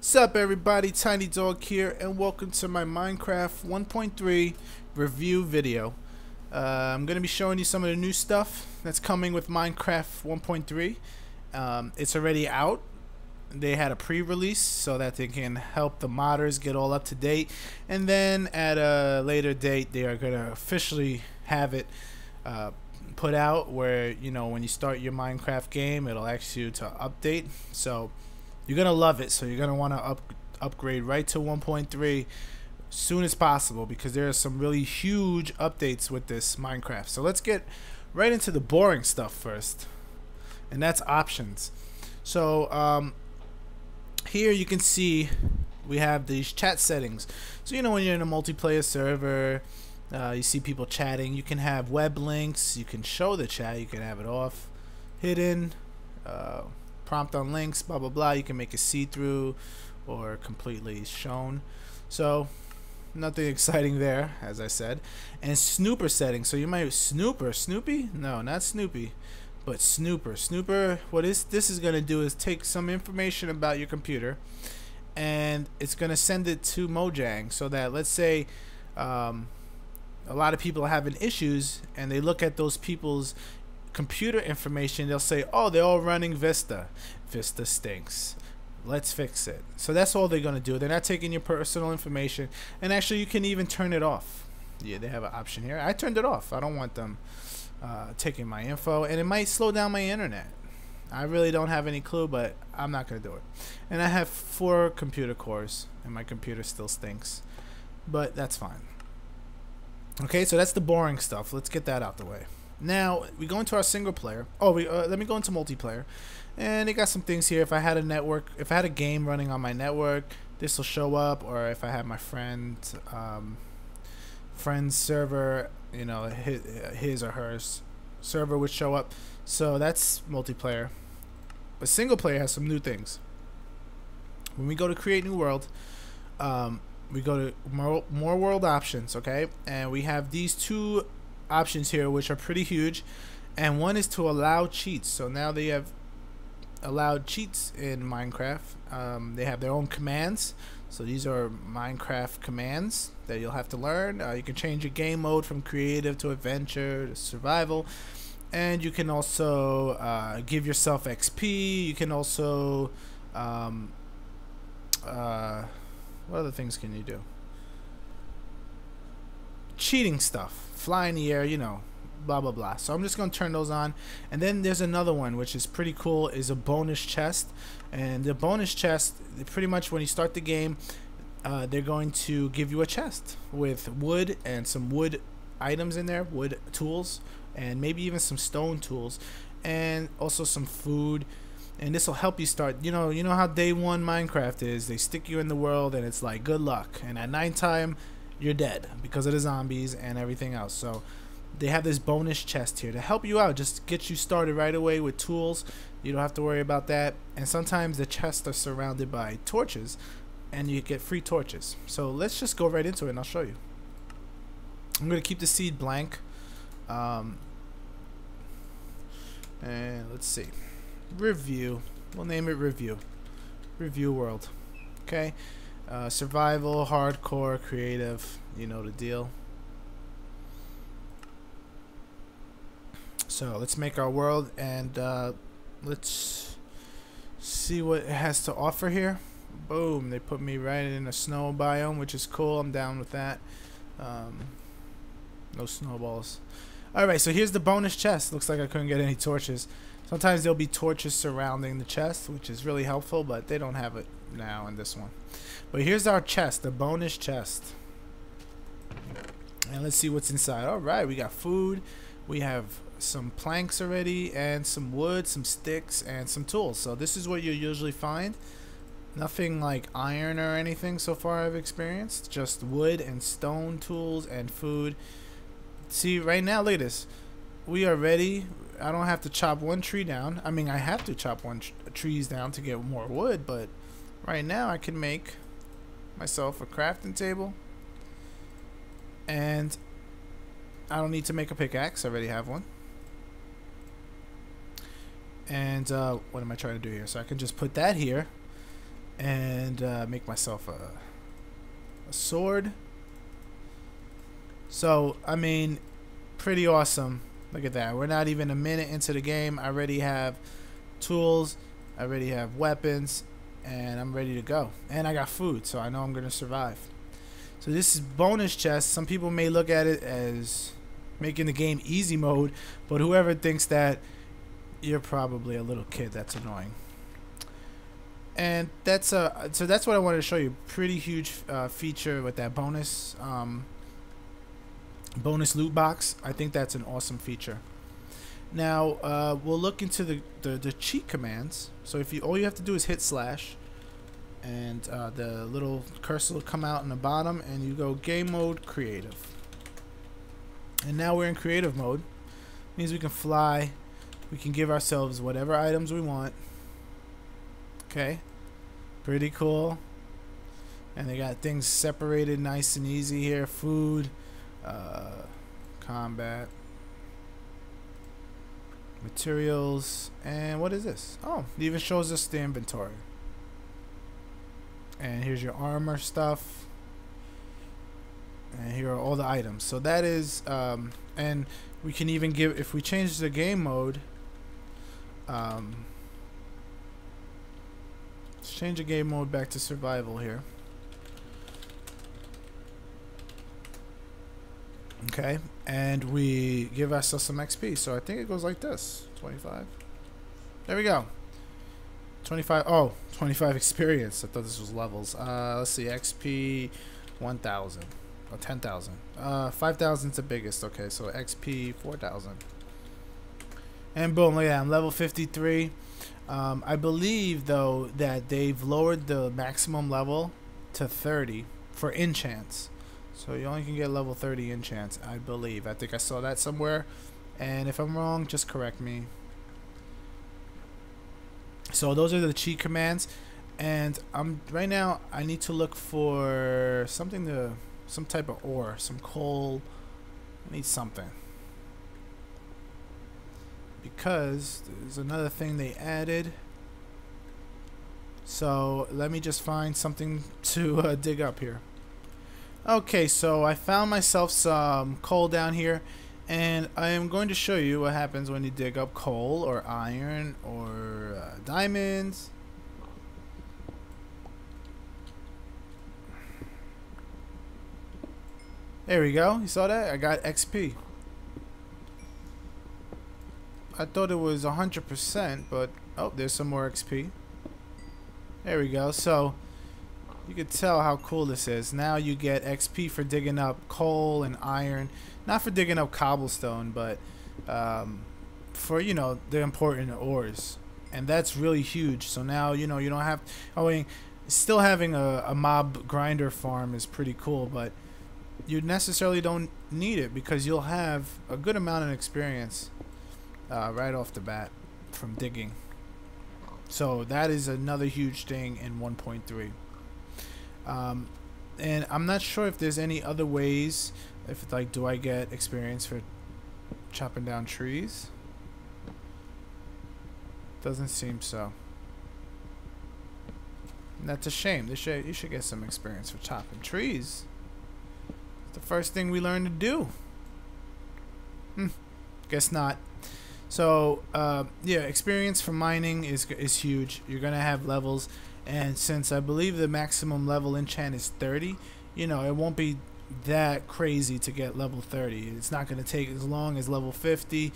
What's up everybody, Tiny Dog here, and welcome to my Minecraft 1.3 review video. I'm going to be showing you some of the new stuff that's coming with Minecraft 1.3. It's already out. They had a pre-release so that they can help the modders get all up to date, and then at a later date they are going to officially have it put out where, you know, when you start your Minecraft game it'll ask you to update. So you're gonna love it, so you're gonna want to upgrade right to 1.3 as soon as possible, because there are some really huge updates with this Minecraft. So let's get right into the boring stuff first, and that's options. So here you can see we have these chat settings. So you know, when you're in a multiplayer server, you see people chatting. You can have web links, you can show the chat, you can have it off, hidden, prompt on links, blah blah blah. You can make it see-through or completely shown. So nothing exciting there, as I said. And snooper settings. So you might Snoopy? No, not Snoopy, but Snooper. What this is gonna do is take some information about your computer, and it's gonna send it to Mojang, so that, let's say a lot of people are having issues and they look at those people's computer information, they'll say, oh, they're all running Vista stinks, let's fix it. So that's all they're gonna do. They're not taking your personal information, and actually you can even turn it off. Yeah, they have an option here. I turned it off. I don't want them taking my info, and it might slow down my internet. I really don't have any clue, but I'm not gonna do it. And I have 4 computer cores and my computer still stinks, but that's fine. Okay, so that's the boring stuff. Let's get that out the way. Now we go into our single player. Oh, let me go into multiplayer, and they got some things here. If I had a network, if I had a game running on my network, this will show up. Or if I had my friend's server, you know, his or hers server would show up. So that's multiplayer. But single player has some new things. When we go to create new world, we go to more world options, okay, and we have these 2 options here which are pretty huge, and one is to allow cheats. So now they have allowed cheats in Minecraft. They have their own commands, so these are Minecraft commands that you'll have to learn. You can change your game mode from creative to adventure to survival, and you can also give yourself XP. You can also what other things can you do? Cheating stuff, fly in the air, you know, blah blah blah. So I'm just gonna turn those on. And then there's another one which is pretty cool, is a bonus chest. And the bonus chest, pretty much when you start the game, they're going to give you a chest with wood and some wood items in there, wood tools, and maybe even some stone tools, and also some food. And this will help you start. You know how day 1 Minecraft is. They stick you in the world and it's like good luck, and at nighttime you're dead because of the zombies and everything else. So they have this bonus chest here to help you out, just get you started right away with tools. You don't have to worry about that. And sometimes the chests are surrounded by torches, and you get free torches. So let's just go right into it and I'll show you. I'm gonna keep the seed blank, and let's see. Review. We'll name it review world. Okay. Survival, hardcore, creative, you know the deal. So let's make our world, and let's see what it has to offer here. Boom, they put me right in a snow biome, which is cool. I'm down with that. No snowballs. Alright, so here's the bonus chest. Looks like I couldn't get any torches. Sometimes there'll be torches surrounding the chest, which is really helpful, but they don't have it now in this one. But here's our chest, the bonus chest. And let's see what's inside. Alright, we got food. We have some planks already, and some wood, some sticks, and some tools. So this is what you usually find. Nothing like iron or anything so far I've experienced. Just wood and stone tools and food. See, right now, look at this. We are ready. I don't have to chop one tree down. I mean, I have to chop trees down to get more wood, but right now I can make myself a crafting table, and I don't need to make a pickaxe. I already have one. And what am I trying to do here? So I can just put that here, and make myself a sword. So I mean, pretty awesome. Look at that. We're not even a minute into the game. I already have tools. I already have weapons, and I'm ready to go. And I got food, so I know I'm gonna survive. So this is bonus chest. Some people may look at it as making the game easy mode, but whoever thinks that, you're probably a little kid that's annoying. And that's so that's what I wanted to show you. Pretty huge feature with that bonus bonus loot box. I think that's an awesome feature. Now we'll look into the cheat commands. So if you, all you have to do is hit slash, and the little cursor will come out in the bottom, and you go game mode creative. And now we're in creative mode. Means we can fly. We can give ourselves whatever items we want. Okay, pretty cool. And they got things separated nice and easy here. Food, combat, materials, and what is this? Oh, it even shows us the inventory. And here's your armor stuff. And here are all the items. So that is, and we can even give, if we change the game mode, let's change the game mode back to survival here. Okay, and we give ourselves some XP. So I think it goes like this: 25. There we go. 25. Oh, 25 experience. I thought this was levels. Let's see. XP 1,000 or 10,000. 5,000 is the biggest. Okay, so XP 4,000. And boom, look at that. I'm level 53. I believe though that they've lowered the maximum level to 30 for enchants. So you only can get level 30 enchants, I believe. I think I saw that somewhere. And if I'm wrong, just correct me. So those are the cheat commands. And right now I need to look for something to, some type of ore, some coal. I need something. Because there's another thing they added. So let me just find something to dig up here. Okay, so I found myself some coal down here, and I am going to show you what happens when you dig up coal or iron or diamonds. There we go. You saw that? I got XP. I thought it was 100%, but oh, there's some more XP. There we go. So you can tell how cool this is. Now you get XP for digging up coal and iron. Not for digging up cobblestone, but for, you know, the important ores. And that's really huge. So now, you know, you don't have... I mean, still having a mob grinder farm is pretty cool, but you necessarily don't need it because you'll have a good amount of experience right off the bat from digging. So that is another huge thing in 1.3. And I'm not sure if there's any other ways. If like, do I get experience for chopping down trees? Doesn't seem so. And that's a shame. You should get some experience for chopping trees. It's the first thing we learned to do. Guess not. So yeah, experience for mining is huge. You're gonna have levels. And since I believe the maximum level enchant is 30, you know, it won't be that crazy to get level 30. It's not going to take as long as level 50.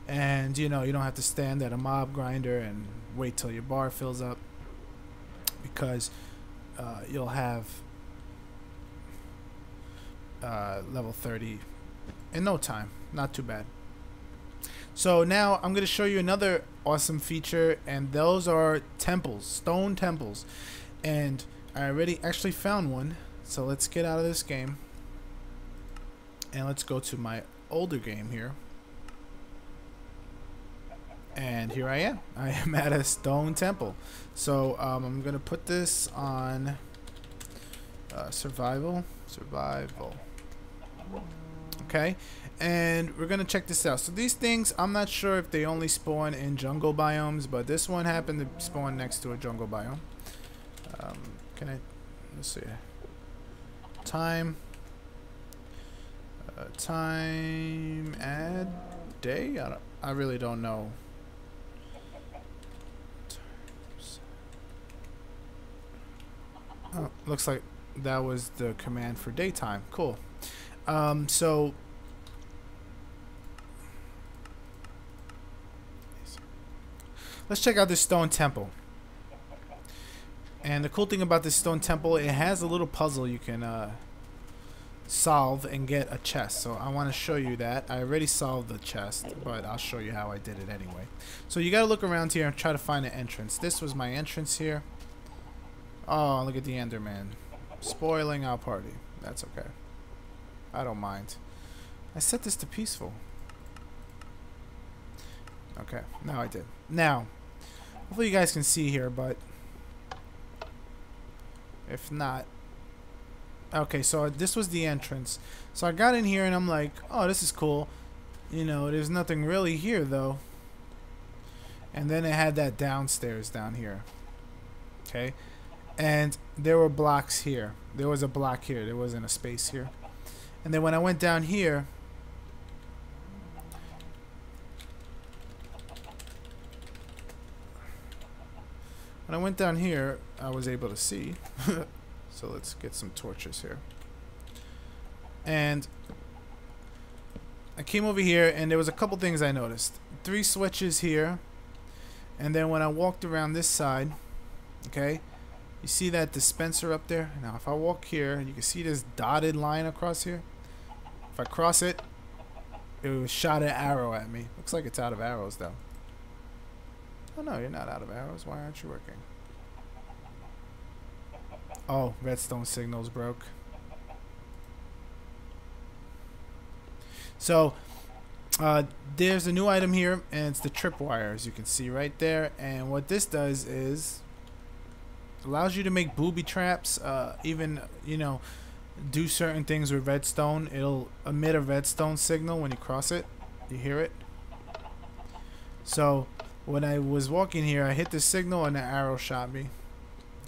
And, you know, you don't have to stand at a mob grinder and wait till your bar fills up. Because you'll have level 30 in no time. Not too bad. So now I'm going to show you another awesome feature, and those are temples, stone temples. And I already actually found one. So let's get out of this game and let's go to my older game here. And here I am. I am at a stone temple. So I'm going to put this on survival. Okay. And we're gonna check this out. So these things, I'm not sure if they only spawn in jungle biomes, but this one happened to spawn next to a jungle biome. Can I? Let's see. Time. Time add day. I really don't know. Oh, looks like that was the command for daytime. Cool. So let's check out this stone temple. And the cool thing about this stone temple, it has a little puzzle you can solve and get a chest. So I want to show you that. I already solved the chest, but I'll show you how I did it anyway. So you got to look around here and try to find an entrance. This was my entrance here. Oh, look at the Enderman. Spoiling our party. That's okay. I don't mind. I set this to peaceful. Okay, now I did. Now, hopefully you guys can see here, but if not... Okay, so this was the entrance. So I got in here and I'm like, oh, this is cool. You know, there's nothing really here, though. And then it had that downstairs down here. Okay? And there were blocks here. There was a block here. There wasn't a space here. And then when I went down here, I was able to see. So let's get some torches here. And I came over here and there was a couple things I noticed. 3 switches here. And then when I walked around this side, okay, you see that dispenser up there? Now if I walk here, you can see this dotted line across here. If I cross it, it was shot an arrow at me. Looks like it's out of arrows though. Oh no, you're not out of arrows. Why aren't you working? Oh, redstone signals broke. So there's a new item here, and it's the tripwire, as you can see right there. And what this does is allows you to make booby traps, even, you know, do certain things with redstone. It'll emit a redstone signal when you cross it. You hear it? So when I was walking here, I hit the signal and the arrow shot me.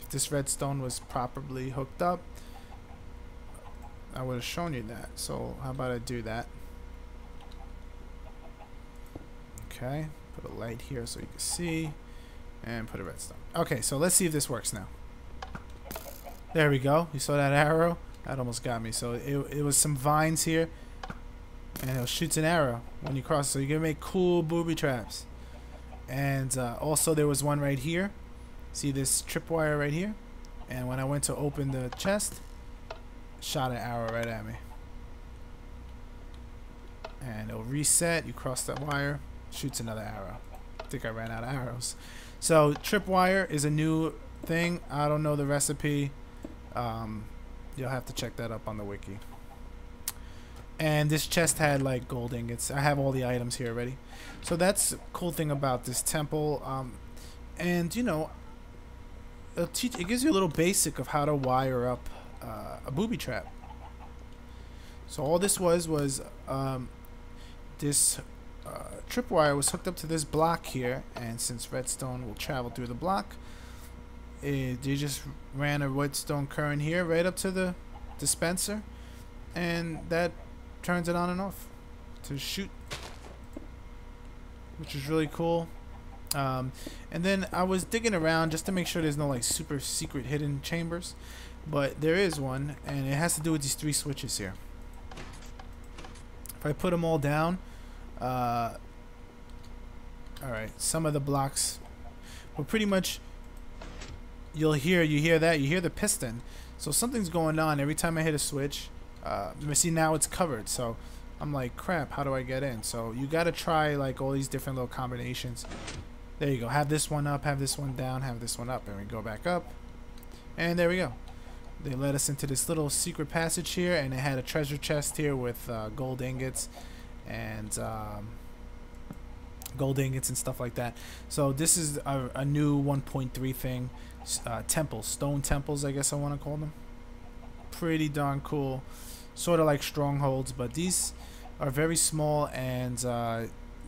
If this redstone was properly hooked up, I would have shown you that. So how about I do that? Okay, put a light here so you can see, and put a redstone. Okay, so let's see if this works now. There we go. You saw that arrow? That almost got me. So it was some vines here, and it shoots an arrow when you cross. So you can make cool booby traps. And also there was one right here. See this tripwire right here? And when I went to open the chest, shot an arrow right at me. And it'll reset. You cross that wire, shoots another arrow. I think I ran out of arrows. So tripwire is a new thing. I don't know the recipe. You'll have to check that up on the wiki. And this chest had like gold ingots. I have all the items here already. So that's the cool thing about this temple. And you know, it gives you a little basic of how to wire up a booby trap. So all this was this tripwire was hooked up to this block here, and since redstone will travel through the block, they just ran a redstone current here right up to the dispenser, and that turns it on and off to shoot, which is really cool. And then I was digging around just to make sure there's no like super secret hidden chambers, but there is one, and it has to do with these 3 switches here. If I put them all down, alright, some of the blocks, but pretty much you hear the piston. So something's going on every time I hit a switch. You see now it's covered, so I'm like, crap, how do I get in? So you gotta try like all these different little combinations. There you go. Have this one up, have this one down, have this one up, and we go back up, and there we go. They led us into this little secret passage here, and it had a treasure chest here with gold ingots and stuff like that. So this is a new 1.3 thing. Temples, stone temples, I guess I want to call them. Pretty darn cool. Sort of like strongholds, but these are very small, and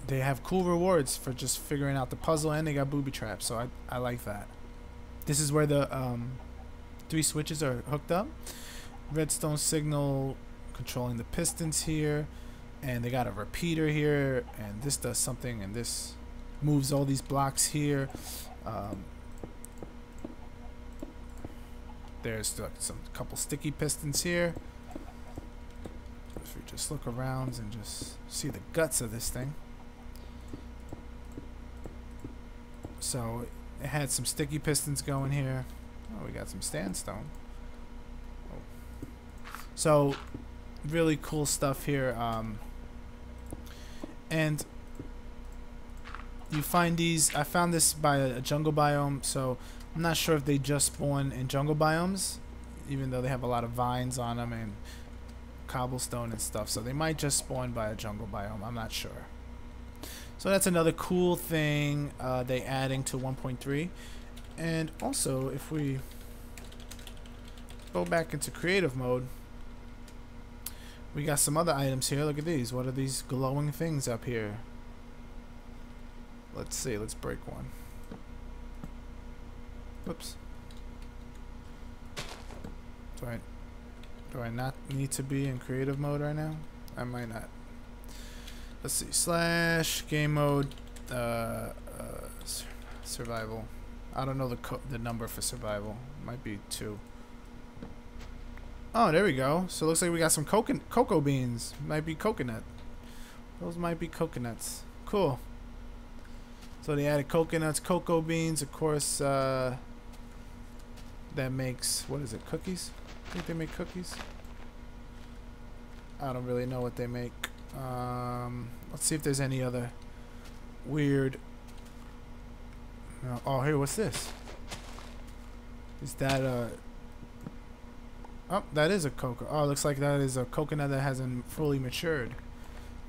they have cool rewards for just figuring out the puzzle, and they got booby traps, so I like that. This is where the 3 switches are hooked up. Redstone signal controlling the pistons here, and they got a repeater here, and this does something, and this moves all these blocks here. There's some couple sticky pistons here. If we just look around and just see the guts of this thing. So it had some sticky pistons going here. Oh, we got some sandstone. Oh. So really cool stuff here. And you find these. I found this by a jungle biome, so I'm not sure if they just spawn in jungle biomes, even though they have a lot of vines on them and cobblestone and stuff. So they might just spawn by a jungle biome. I'm not sure. So that's another cool thing they adding to 1.3. And also, if we go back into creative mode, we got some other items here. Look at these. What are these glowing things up here? Let's see. Let's break one. Whoops. Do I not need to be in creative mode right now? I might not. Let's see. Slash game mode survival. I don't know the number for survival. Might be 2. Oh, there we go. So it looks like we got some cocoa beans. Might be coconut. Those might be coconuts. Cool. So they added coconuts, cocoa beans, of course. That makes, what is it, cookies? I think they make cookies. I don't really know what they make. Let's see if there's any other weird. Oh, here, what's this? Is that a? Oh, that is a cocoa. Oh, looks like that is a coconut that hasn't fully matured.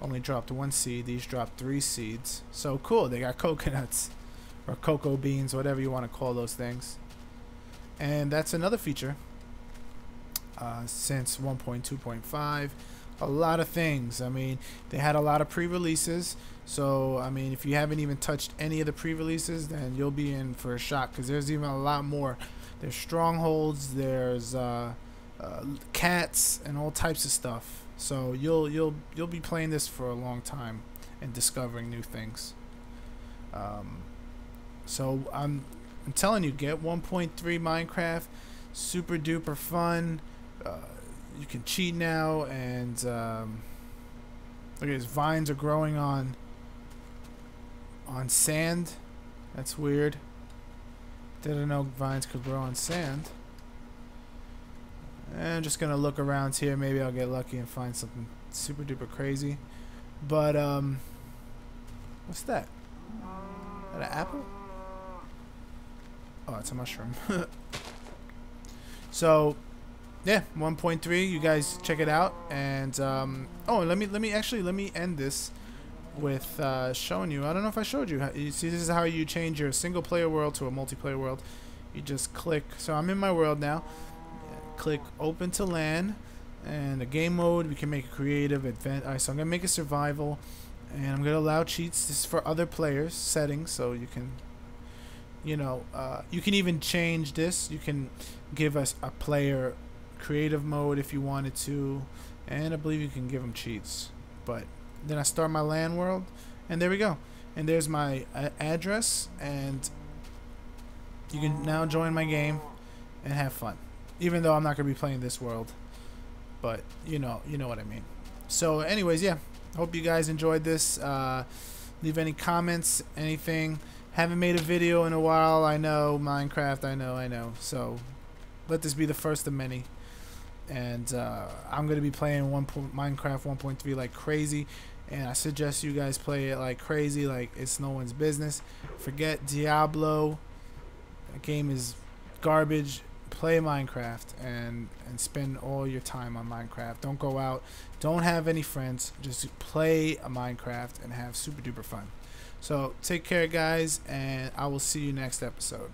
Only dropped 1 seed. These dropped 3 seeds. So cool. They got coconuts or cocoa beans, whatever you want to call those things. And that's another feature since 1.2.5. A lot of things. I mean, they had a lot of pre-releases. So, I mean, if you haven't even touched any of the pre-releases, then you'll be in for a shock, because there's even a lot more. There's strongholds. There's cats and all types of stuff. So you'll be playing this for a long time and discovering new things. So I'm telling you, get 1.3 Minecraft, super duper fun. You can cheat now, and look at this, vines are growing on sand. That's weird. Didn't know vines could grow on sand. And I'm just gonna look around here. Maybe I'll get lucky and find something super duper crazy. But what's that? Is that an apple? Oh, it's a mushroom. So yeah, 1.3. You guys check it out. And oh, let me end this with showing you. I don't know if I showed you. You see, this is how you change your single player world to a multiplayer world. You just click. So I'm in my world now. Click open to LAN, and the game mode, we can make a creative event. Alright, so I'm gonna make a survival, and I'm gonna allow cheats. This is for other players settings, so you can, you know, you can even change this. You can give us a player creative mode if you wanted to, and I believe you can give them cheats. But then I start my LAN world, and there we go. And there's my address, and you can now join my game and have fun. Even though I'm not going to be playing this world. But, you know what I mean. So, anyways, yeah. Hope you guys enjoyed this. Leave any comments, anything. Haven't made a video in a while. I know. Minecraft, I know. So, let this be the first of many. And I'm going to be playing Minecraft 1.3 like crazy. And I suggest you guys play it like crazy. Like it's no one's business. Forget Diablo. That game is garbage. Play Minecraft and spend all your time on Minecraft. Don't go out. Don't have any friends. Just play a Minecraft and have super duper fun. So take care, guys, and I will see you next episode.